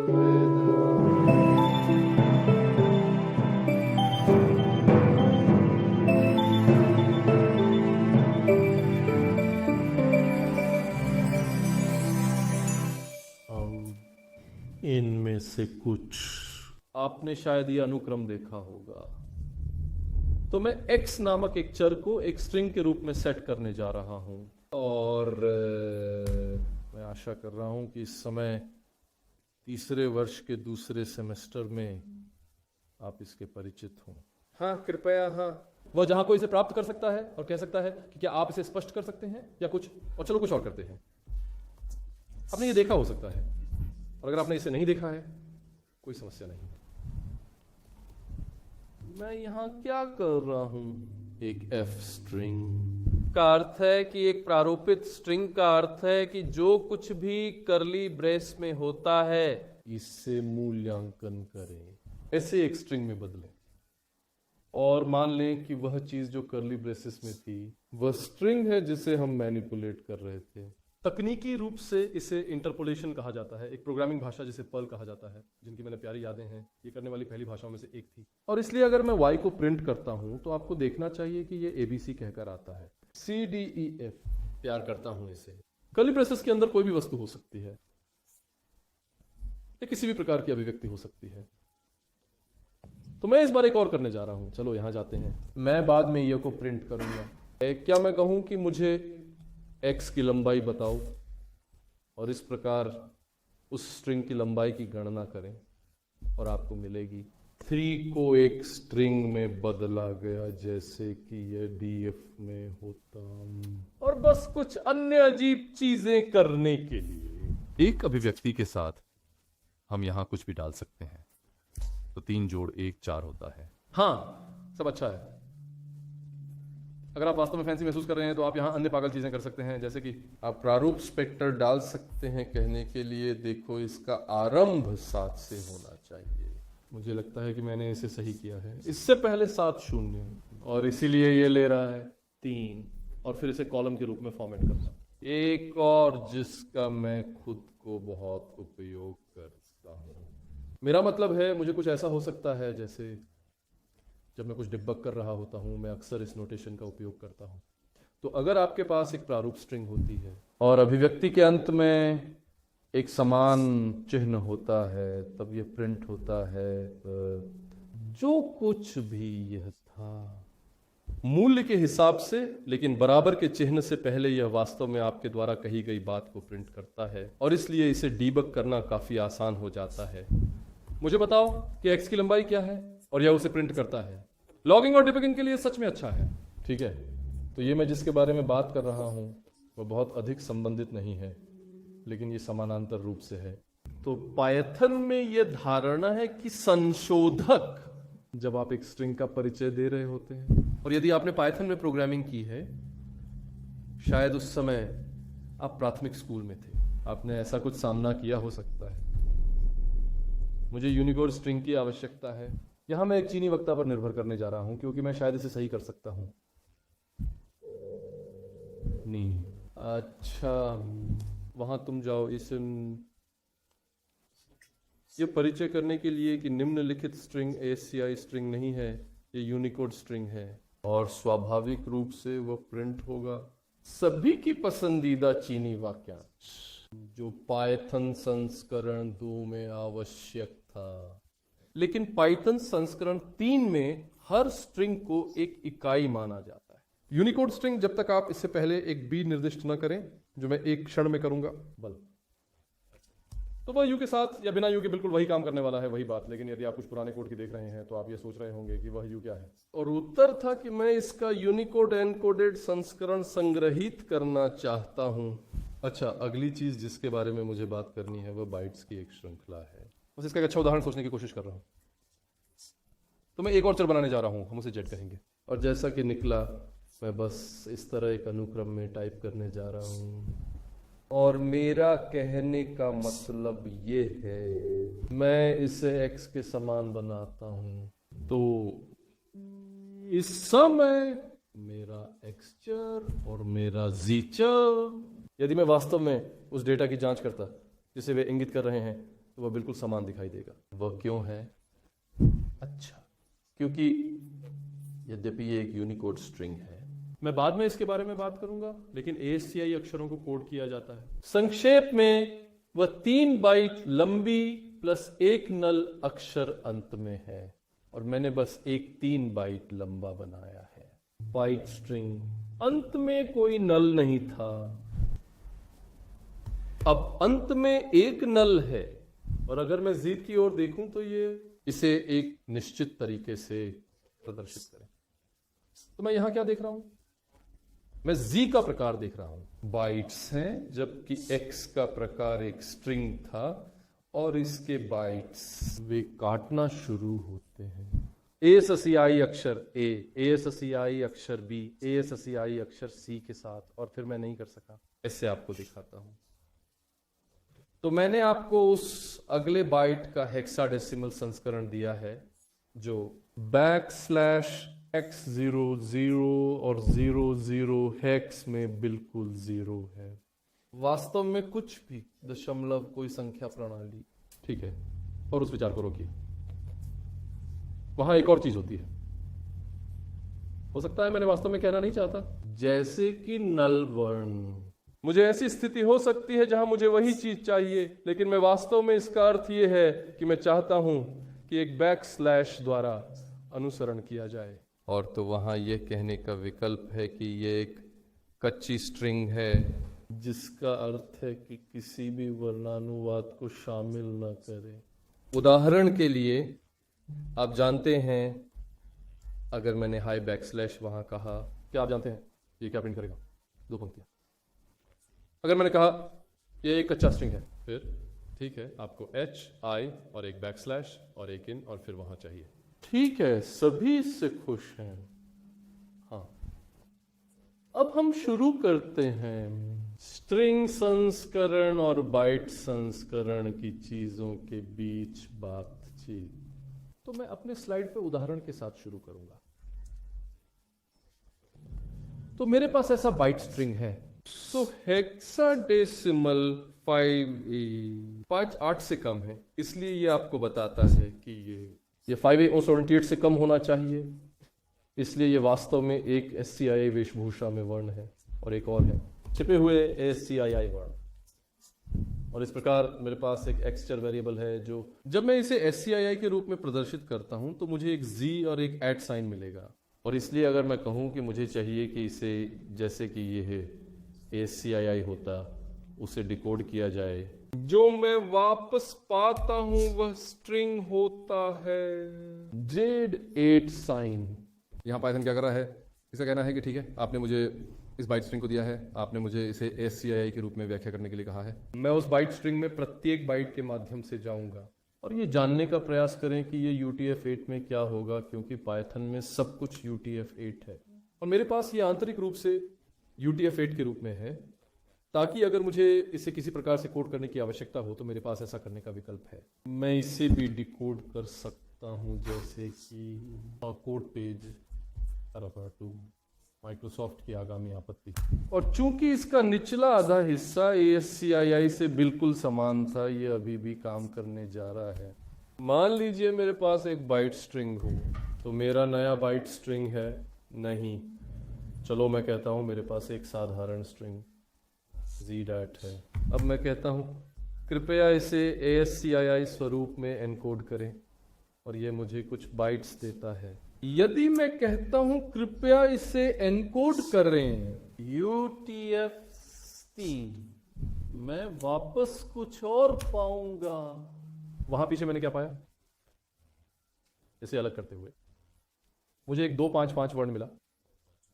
इनमें से कुछ आपने शायद ये अनुक्रम देखा होगा। तो मैं x नामक एक चर को एक स्ट्रिंग के रूप में सेट करने जा रहा हूं और मैं आशा कर रहा हूं कि इस समय तीसरे वर्ष के दूसरे सेमेस्टर में आप इसके परिचित हों। हाँ, कृपया। हाँ, वह जहां कोई इसे प्राप्त कर सकता है और कह सकता है कि क्या आप इसे स्पष्ट कर सकते हैं या कुछ, और चलो कुछ और करते हैं। आपने ये देखा हो सकता है, और अगर आपने इसे नहीं देखा है कोई समस्या नहीं। मैं यहां क्या कर रहा हूं? एक f स्ट्रिंग का अर्थ है कि एक प्रारूपित स्ट्रिंग का अर्थ है कि जो कुछ भी कर्ली ब्रेस में होता है इससे मूल्यांकन करें, ऐसे एक स्ट्रिंग में बदलें। और मान लें कि वह चीज जो कर्ली ब्रेसेस में थी वह स्ट्रिंग है जिसे हम मैनिपुलेट कर रहे थे। तकनीकी रूप से इसे इंटरपोलेशन कहा जाता है। एक प्रोग्रामिंग भाषा जिसे पर्ल कहा जाता है, जिनकी मैंने प्यारी यादें हैं, ये करने वाली पहली भाषाओं में से एक थी। और इसलिए अगर मैं y को प्रिंट करता हूं तो आपको देखना चाहिए कि ये ABC कहकर आता है। CDEF, प्यार करता हूं इसे। कर्ली ब्रेसेस के अंदर कोई भी वस्तु हो सकती है, या किसी भी प्रकार की अभिव्यक्ति हो सकती है। तो मैं इस बार एक और करने जा रहा हूं। चलो यहां जाते हैं। मैं बाद में ये को प्रिंट करूंगा। क्या मैं कहूं कि मुझे x की लंबाई बताओ, और इस प्रकार उस स्ट्रिंग की लंबाई की गणना करें और आपको मिलेगी 3 को एक स्ट्रिंग में बदला गया जैसे कि यह DF में होता, और बस कुछ अन्य अजीब चीजें करने के लिए। एक अभिव्यक्ति के साथ हम यहां कुछ भी डाल सकते हैं, तो 3 जोड़ 1 4 होता है। हाँ, सब अच्छा है। अगर आप वास्तव में फैंसी महसूस कर रहे हैं तो आप यहाँ अन्य पागल चीजें कर सकते हैं, जैसे कि आप प्रारूप स्पेक्टर डाल सकते हैं कहने के लिए देखो इसका आरंभ 7 से होना चाहिए। मुझे लगता है कि मैंने इसे सही किया है। इससे पहले 7 शून्य, और इसीलिए ये ले रहा है 3, और फिर इसे कॉलम के रूप में फॉर्मेट करना। एक और जिसका मैं खुद को बहुत उपयोग करता हूँ। मेरा मतलब है मुझे कुछ ऐसा हो सकता है जैसे जब मैं कुछ डिबग कर रहा होता हूं, मैं अक्सर इस नोटेशन का उपयोग करता हूं। तो अगर आपके पास एक प्रारूप स्ट्रिंग होती है और अभिव्यक्ति के अंत में एक समान चिन्ह होता है, तब यह प्रिंट होता है जो कुछ भी यह था मूल्य के हिसाब से, लेकिन बराबर के चिन्ह से पहले यह वास्तव में आपके द्वारा कही गई बात को प्रिंट करता है, और इसलिए इसे डीबग करना काफी आसान हो जाता है। मुझे बताओ कि x की लंबाई क्या है, और यह उसे प्रिंट करता है। लॉगिंग और डिबगिंग के लिए सच में अच्छा है। ठीक है, तो ये मैं जिसके बारे में बात कर रहा हूं वह बहुत अधिक संबंधित नहीं है, लेकिन ये समानांतर रूप से है। तो पाइथन में यह धारणा है कि संशोधक, जब आप एक स्ट्रिंग का परिचय दे रहे होते हैं, और यदि आपने पाइथन में प्रोग्रामिंग की है, शायद उस समय आप प्राथमिक स्कूल में थे, आपने ऐसा कुछ सामना किया हो सकता है। मुझे यूनिकोड स्ट्रिंग की आवश्यकता है। यहां मैं एक चीनी वक्ता पर निर्भर करने जा रहा हूं क्योंकि मैं शायद इसे सही कर सकता हूं। नहीं, अच्छा, वहां तुम जाओ। ये परिचय करने के लिए कि निम्नलिखित स्ट्रिंग ASCII स्ट्रिंग नहीं है, ये यूनिकोड स्ट्रिंग है, और स्वाभाविक रूप से वह प्रिंट होगा। सभी की पसंदीदा चीनी वाक्यांश जो पाइथन संस्करण 2 में आवश्यक था, लेकिन पाइथन संस्करण 3 में हर स्ट्रिंग को एक इकाई माना जाता है। यूनिकोड स्ट्रिंग, जब तक आप इससे पहले एक b निर्दिष्ट न करें, जो मैं एक क्षण में करूंगा, बल, तो वह u के साथ या बिना u के बिल्कुल वही काम करने वाला है, वही बात। लेकिन यदि आप कुछ पुराने कोड की देख रहे हैं तो आप ये सोच रहे होंगे कि वह u क्या है, और उत्तर था कि मैं इसका यूनिकोड एनकोडेड संस्करण संग्रहित करना चाहता हूं। अच्छा, अगली चीज जिसके बारे में मुझे बात करनी है वह बाइट्स की एक श्रृंखला है। बस इसका एक अच्छा उदाहरण सोचने की कोशिश कर रहा हूं। तो मैं एक और चर बनाने जा रहा हूं, हम उसे z कहेंगे, और जैसा कि निकला मैं बस इस तरह एक अनुक्रम में टाइप करने जा रहा हूं। और मेरा कहने का मतलब ये है, मैं इसे x के समान बनाता हूं, तो इस समय मेरा x चर और मेरा z चर, यदि मैं वास्तव में उस डेटा की जांच करता जिसे वे इंगित कर रहे हैं, तो वह बिल्कुल समान दिखाई देगा। वह क्यों है? अच्छा, क्योंकि यद्यपि ये एक यूनिकोड स्ट्रिंग है, मैं बाद में इसके बारे में बात करूंगा, लेकिन ASCII अक्षरों को कोड किया जाता है। संक्षेप में वह 3 बाइट लंबी प्लस एक नल अक्षर अंत में है, और मैंने बस एक 3 बाइट लंबा बनाया है बाइट स्ट्रिंग। अंत में कोई नल नहीं था। अब अंत में एक नल है, और अगर मैं जीत की ओर देखूं तो ये इसे एक निश्चित तरीके से प्रदर्शित करें। तो मैं यहां क्या देख रहा हूं? मैं Z का प्रकार देख रहा हूं। बाइट्स हैं, जबकि X का प्रकार एक स्ट्रिंग था, और इसके बाइट्स वे काटना शुरू होते हैं। ASCII अक्षर A, ASCII अक्षर B, ASCII अक्षर C के साथ, और फिर मैं नहीं कर सका। इससे आपको दिखाता हूं। तो मैंने आपको उस अगले बाइट का हेक्साडेसिमल संस्करण दिया है, जो \x00 और 00 हेक्स में बिल्कुल 0 है। वास्तव में कुछ भी दशमलव कोई संख्या प्रणाली, ठीक है। और उस विचार को रोकिए। वहां एक और चीज होती है, हो सकता है मैंने वास्तव में कहना नहीं चाहता, जैसे कि नल वर्ण। मुझे ऐसी स्थिति हो सकती है जहां मुझे वही चीज चाहिए, लेकिन मैं वास्तव में इसका अर्थ यह है कि मैं चाहता हूं कि एक बैकस्लैश द्वारा अनुसरण किया जाए। और तो वहां यह कहने का विकल्प है कि यह एक कच्ची स्ट्रिंग है, जिसका अर्थ है कि किसी भी वर्णानुवाद को शामिल न करें। उदाहरण के लिए, आप जानते हैं, अगर मैंने हाई बैकस्लैश वहां कहा, क्या आप जानते हैं ये क्या प्रिंट करेगा? 2 पंक्तियां। अगर मैंने कहा ये एक कच्चा स्ट्रिंग है, फिर ठीक है, आपको H, I और एक बैकस्लैश और एक इन और फिर वहां चाहिए। ठीक है, सभी इससे खुश हैं। हाँ, अब हम शुरू करते हैं स्ट्रिंग संस्करण और बाइट संस्करण की चीजों के बीच बातचीत। तो मैं अपने स्लाइड पे उदाहरण के साथ शुरू करूंगा। तो मेरे पास ऐसा बाइट स्ट्रिंग है। तो हेक्साडेसिमल 5 8 से कम है, इसलिए ये आपको बताता है कि ये 5A-78 से कम होना चाहिए, इसलिए ये वास्तव में एक SCII वेशभूषा में वर्ण है, और एक और है छिपे हुए ASCII वर्ण। और इस प्रकार मेरे पास एक एक्सचर वेरिएबल है, जो जब मैं इसे SCII के रूप में प्रदर्शित करता हूं तो मुझे एक Z और एक @ साइन मिलेगा। और इसलिए अगर मैं कहूं कि मुझे चाहिए कि इसे, जैसे कि ये है ASCII होता, उसे डिकोड किया जाए, जो मैं वापस पाता हूं वह स्ट्रिंग होता है Z8 साइन। यहां पाइथन क्या कर रहा है? इसका कहना है कि ठीक है, आपने मुझे इस बाइट स्ट्रिंग को दिया है, आपने मुझे इसे ASCII के रूप में व्याख्या करने के लिए कहा है। मैं उस बाइट स्ट्रिंग में प्रत्येक बाइट के माध्यम से जाऊंगा और ये जानने का प्रयास करें कि ये UTF-8 में क्या होगा, क्योंकि पाइथन में सब कुछ UTF-8 है और मेरे पास ये आंतरिक रूप से UTF-8 के रूप में है, ताकि अगर मुझे इसे किसी प्रकार से कोड करने की आवश्यकता हो तो मेरे पास ऐसा करने का विकल्प है। मैं इसे भी डिकोड कर सकता हूं, जैसे कि कोड पेज टू माइक्रोसॉफ्ट की आगामी आपत्ति। और चूंकि इसका निचला आधा हिस्सा ASCII से बिल्कुल समान था, ये अभी भी काम करने जा रहा है। मान लीजिए मेरे पास एक बाइट स्ट्रिंग हो, तो मेरा नया बाइट स्ट्रिंग है नहीं, चलो मैं कहता हूं मेरे पास एक साधारण स्ट्रिंग Z' है। अब मैं कहता हूं कृपया इसे ASCII स्वरूप में एनकोड करें, और ये मुझे कुछ बाइट्स देता है। यदि मैं कहता हूं कृपया इसे एनकोड करें UTF-3, मैं वापस कुछ और पाऊंगा। वहां पीछे मैंने क्या पाया? इसे अलग करते हुए मुझे एक 255 वर्ण मिला,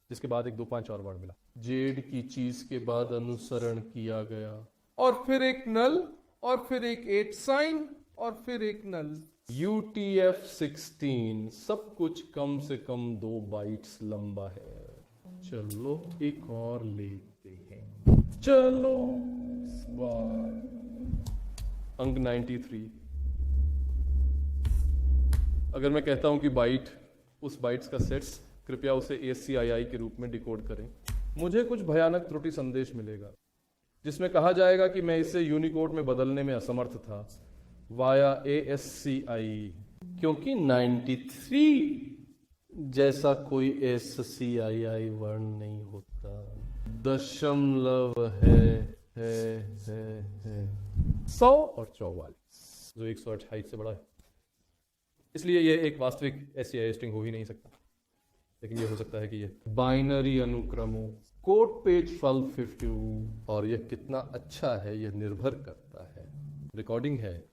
जिसके बाद एक 25 और वर्ण मिला। जेड की चीज के बाद अनुसरण किया गया, और फिर एक नल, और फिर एक 8 साइन, और फिर एक नल। UTF-16 सब कुछ कम से कम 2 बाइट्स लंबा है। चलो एक और लेते हैं। चलो इस बार अंक 93। अगर मैं कहता हूं कि बाइट, उस बाइट्स का सेट्स, कृपया उसे ASCII के रूप में डिकोड करें, मुझे कुछ भयानक त्रुटि संदेश मिलेगा, जिसमें कहा जाएगा कि मैं इसे यूनिकोड में बदलने में असमर्थ था। वाया ASCI, क्योंकि 93 जैसा कोई SCII वर्ण नहीं होता। दशमलव है 100 और 44 जो 128 से बड़ा है, इसलिए ये एक वास्तविक SCII स्ट्रिंग हो ही नहीं सकता। लेकिन ये हो सकता है कि ये बाइनरी अनुक्रमों कोड पेज 1252, और ये कितना अच्छा है ये निर्भर करता है, रिकॉर्डिंग है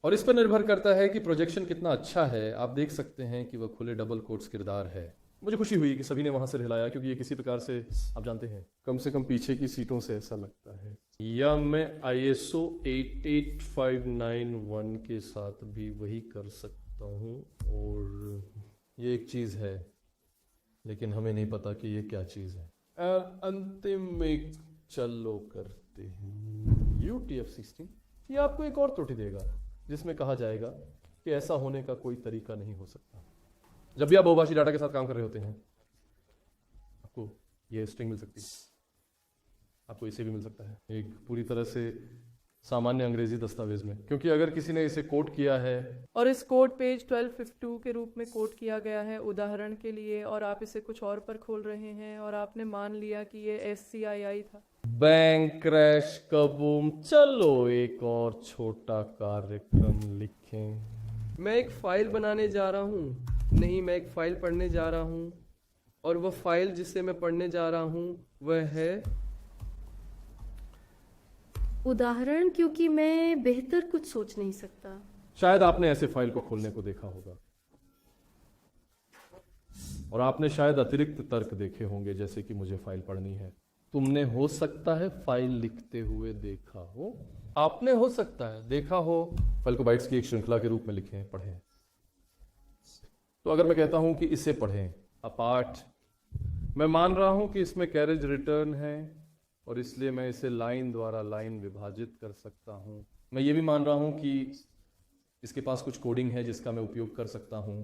और इस पर निर्भर करता है कि प्रोजेक्शन कितना अच्छा है। आप देख सकते हैं कि वह खुले डबल कोट्स किरदार है। मुझे खुशी हुई कि सभी ने वहां से हिलाया, क्योंकि ये किसी प्रकार से आप जानते हैं कम से कम पीछे की सीटों से ऐसा लगता है। या मैं ISO 88591 के साथ भी वही कर सकता हूँ, और ये एक चीज़ है लेकिन हमें नहीं पता कि ये क्या चीज़ है। अंतिम में चलो करते हैं UTF-16। ये आपको एक और त्रुटि देगा जिसमें कहा जाएगा कि ऐसा होने का कोई तरीका नहीं हो सकता। जब भी आप बहुभाषी डाटा के साथ काम कर रहे होते हैं, आपको ये स्ट्रिंग मिल सकती है, आपको इसे भी मिल सकता है एक पूरी तरह से सामान्य अंग्रेजी दस्तावेज में, क्योंकि अगर किसी ने इसे कोड किया है और इस कोड पेज 1252 के रूप में कोड किया गया है उदाहरण के लिए, और आप इसे कुछ और पर खोल रहे हैं और आपने मान लिया कि ये SCII था। Bank crash kaboom. चलो एक और छोटा कार्यक्रम लिखें। मैं एक फाइल बनाने जा रहा हूँ, नहीं मैं एक फाइल पढ़ने जा रहा हूँ, और वह फाइल जिसे मैं पढ़ने जा रहा हूँ वह है उदाहरण, क्योंकि मैं बेहतर कुछ सोच नहीं सकता। शायद आपने ऐसे फाइल को खोलने को देखा होगा, और आपने शायद अतिरिक्त तर्क देखे होंगे, जैसे कि मुझे फाइल पढ़नी है। तुमने हो सकता है फाइल लिखते हुए देखा हो, आपने हो सकता है देखा हो फाइल को बाइट्स की एक श्रृंखला के रूप में लिखें, पढ़ें। तो अगर मैं कहता हूं कि इसे पढ़ें अपार्ट, मैं मान रहा हूं कि इसमें कैरेज रिटर्न है, और इसलिए मैं इसे लाइन द्वारा लाइन विभाजित कर सकता हूं। मैं ये भी मान रहा हूं कि इसके पास कुछ कोडिंग है जिसका मैं उपयोग कर सकता हूं।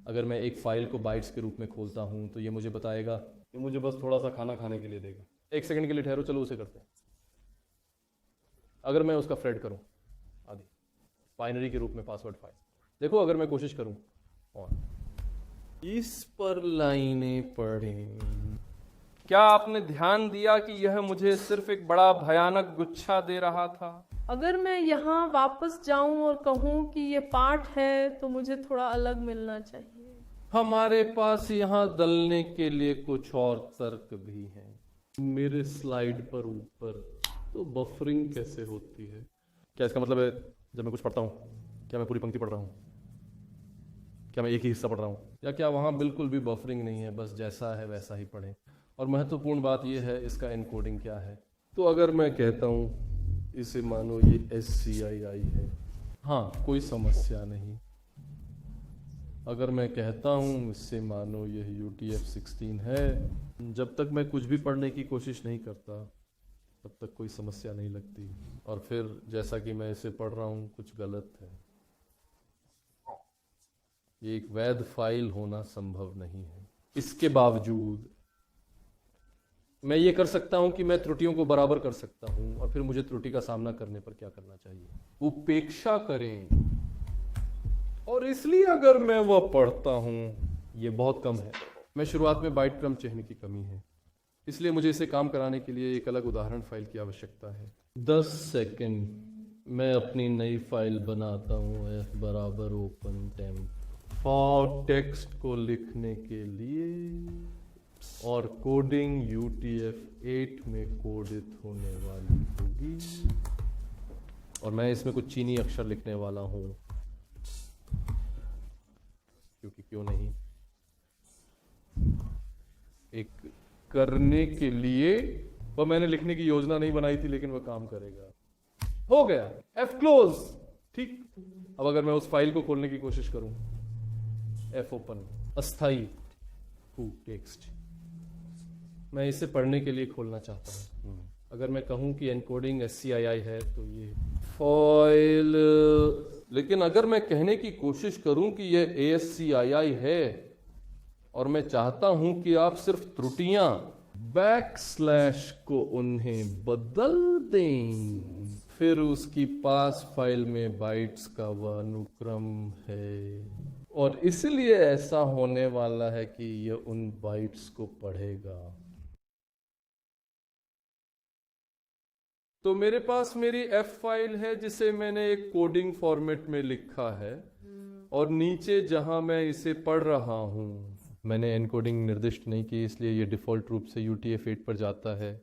अगर मैं एक फाइल को बाइट्स के रूप में खोलता हूं तो ये मुझे बताएगा कि मुझे बस थोड़ा सा खाना खाने के लिए देगा। एक सेकंड के लिए ठहरो, चलो उसे करते हैं। अगर मैं उसका फ्रेड करूं आदि बाइनरी के रूप में पासवर्ड फाइल, देखो अगर मैं कोशिश करूं और इस पर लाइनें पढ़ें, क्या आपने ध्यान दिया कि यह मुझे सिर्फ एक बड़ा भयानक गुच्छा दे रहा था? अगर मैं यहाँ वापस जाऊं और कहूँ कि ये पाठ है तो मुझे थोड़ा अलग मिलना चाहिए। हमारे पास यहाँ दलने के लिए कुछ और तर्क भी हैं। मेरे स्लाइड पर ऊपर तो बफरिंग कैसे होती है? क्या इसका मतलब है जब मैं कुछ पढ़ता हूँ, क्या मैं पूरी पंक्ति पढ़ रहा हूँ? क्या मैं एक ही हिस्सा पढ़ रहा हूँ? या क्या वहाँ बिल्कुल भी बफरिंग नहीं है, बस जैसा है वैसा ही पढ़ें? और महत्वपूर्ण बात यह है इसका एनकोडिंग क्या है। तो अगर मैं कहता हूँ इसे मानो ये SCII है, हाँ कोई समस्या नहीं। अगर मैं कहता हूँ इससे मानो यह UTF-16 है, जब तक मैं कुछ भी पढ़ने की कोशिश नहीं करता तब तक कोई समस्या नहीं लगती। और फिर जैसा कि मैं इसे पढ़ रहा हूँ कुछ गलत है, ये एक वैध फाइल होना संभव नहीं है। इसके बावजूद मैं ये कर सकता हूं कि मैं त्रुटियों को बराबर कर सकता हूं, और फिर मुझे त्रुटि का सामना करने पर क्या करना चाहिए? उपेक्षा करें। और इसलिए अगर मैं वह पढ़ता हूं, ये बहुत कम है। मैं शुरुआत में बाइट क्रम चिह्न की कमी है, इसलिए मुझे इसे काम कराने के लिए एक अलग उदाहरण फाइल की आवश्यकता है। 10 सेकंड मैं अपनी नई फाइल बनाता हूं, F बराबर ओपन टेम्प फॉर टेक्स्ट को लिखने के लिए, और कोडिंग UTF-8 में कोडित होने वाली होगी, और मैं इसमें कुछ चीनी अक्षर लिखने वाला हूं, क्योंकि क्यों नहीं। एक करने के लिए वह मैंने लिखने की योजना नहीं बनाई थी, लेकिन वह काम करेगा। हो गया F क्लोज, ठीक। अब अगर मैं उस फाइल को खोलने की कोशिश करूं, F ओपन, अस्थाई टू टेक्स्ट, मैं इसे पढ़ने के लिए खोलना चाहता हूँ। अगर मैं कहूँ कि एनकोडिंग SCII है तो ये फाइल, लेकिन अगर मैं कहने की कोशिश करूँ कि यह ASCII है और मैं चाहता हूँ कि आप सिर्फ त्रुटियां बैकस्लैश को उन्हें बदल दें, फिर उसकी पास फाइल में बाइट्स का वह अनुक्रम है और इसलिए ऐसा होने वाला है कि यह उन बाइट्स को पढ़ेगा। तो मेरे पास मेरी एफ फाइल है जिसे मैंने एक कोडिंग फॉर्मेट में लिखा है और नीचे जहां मैं इसे पढ़ रहा हूं मैंने एनकोडिंग निर्दिष्ट नहीं की, इसलिए यह डिफ़ॉल्ट रूप से UTF-8 पर जाता है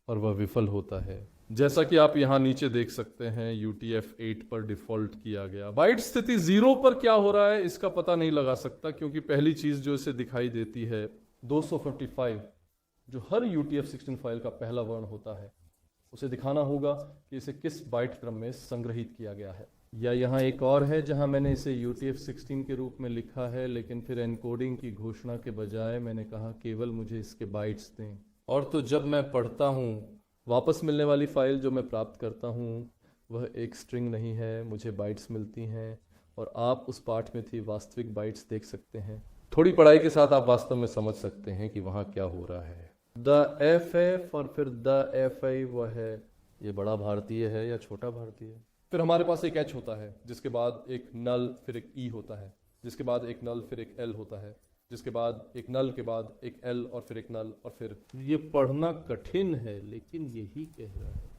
और वह विफल होता है। जैसा कि आप यहाँ नीचे देख सकते हैं UTF-8 पर डिफ़ॉल्ट किया गया। बाइट स्थिति 0 पर क्या हो रहा है इसका पता नहीं लगा सकता, क्योंकि पहली चीज़ जो इसे दिखाई देती है 255 जो हर UTF-16 फाइल का पहला वर्ण होता है, उसे दिखाना होगा कि इसे किस बाइट क्रम में संग्रहित किया गया है। या यहाँ एक और है जहाँ मैंने इसे UTF-16 के रूप में लिखा है, लेकिन फिर एनकोडिंग की घोषणा के बजाय मैंने कहा केवल मुझे इसके बाइट्स दें। और तो जब मैं पढ़ता हूँ वापस मिलने वाली फ़ाइल जो मैं प्राप्त करता हूँ वह एक स्ट्रिंग नहीं है, मुझे बाइट्स मिलती हैं और आप उस पाठ में थी वास्तविक बाइट्स देख सकते हैं। थोड़ी पढ़ाई के साथ आप वास्तव में समझ सकते हैं कि वहाँ क्या हो रहा है। द FF और फिर द FI वह है, ये बड़ा भारतीय है या छोटा भारतीय। फिर हमारे पास एक H होता है जिसके बाद एक नल फिर एक E होता है, जिसके बाद एक नल फिर एक L होता है, जिसके बाद एक नल के बाद एक L और फिर एक नल और फिर। ये पढ़ना कठिन है लेकिन यही कह रहा है।